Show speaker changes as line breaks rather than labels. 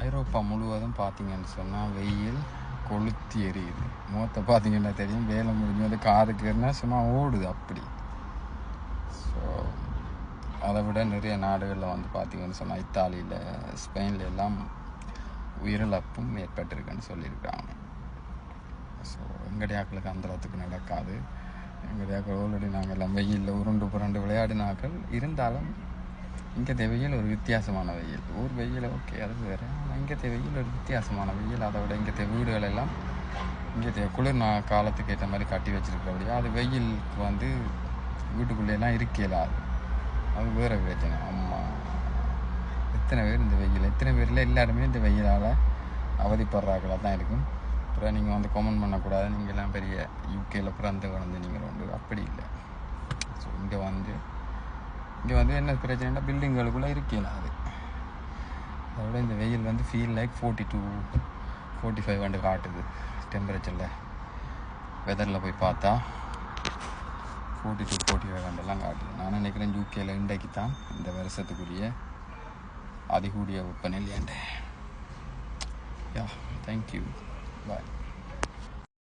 ஐரோப்பா முழுவதும் பார்த்தீங்கன்னு சொன்னால் வெயில் கொளுத்தி எரியுது. முகத்தை பார்த்தீங்கன்னா தெரியும், வேலை முடிஞ்சு வந்து காருக்கு ஏறினா சும்மா ஓடுது அப்படி. ஸோ அதை விட நிறைய நாடுகளில் வந்து பார்த்தீங்கன்னு சொன்னால் இத்தாலியில், ஸ்பெயினில் எல்லாம் உயிரிழப்பும் ஏற்பட்டிருக்குன்னு சொல்லியிருக்காங்க. ஸோ எங்கடையாக்களுக்கு அந்த அளவுக்கு நடக்காது. எங்கடையாக்கள் ஆல்ரெடி நாங்கள் எல்லாம் வெயிலில் உருண்டு புரண்டு விளையாடினாக்கள். இருந்தாலும் இங்கே வெயில் ஒரு வித்தியாசமான வெயில். ஊர் வெயில் ஓகே, அது வேறு. ஆனால் இங்கே வெயில் ஒரு வித்தியாசமான வெயில். அதை விட இங்கே வீடுகள் எல்லாம் இங்கே குளிர் காலத்துக்கு ஏற்ற மாதிரி கட்டி வச்சுருக்கிறபடியா அது வெயிலுக்கு வந்து வீட்டுக்குள்ளேலாம் இருக்கலாது. அது வேறு பிரச்சனை. அம்மா எத்தனை பேர் இந்த வெயில், எத்தனை பேரில் எல்லாருமே இந்த வெயிலால் அவதிப்படுறாக்களாக தான் இருக்கும். அப்புறம் நீங்கள் வந்து கமெண்ட் பண்ணக்கூடாது, நீங்கள்லாம் பெரிய யூகேயில் பிறந்து வளர்ந்து நீங்கள் உண்டு, அப்படி இல்லை. ஸோ இங்கே வந்து என்ன பிரச்சனைனா பில்டிங்களுக்குள்ளே இருக்கலாம். அதோட இந்த வெயில் வந்து ஃபீல் லைக் 42-45 காட்டுது டெம்பரேச்சரில். வெதரில் போய் பார்த்தா 42-45 காட்டுது. நான் நினைக்கிறேன் யூகேயில் இன்றைக்கு தான் இந்த வருஷத்துக்குரிய அதிகூடிய வெப்பநிலை. யா, தேங்க்யூ, பாய்.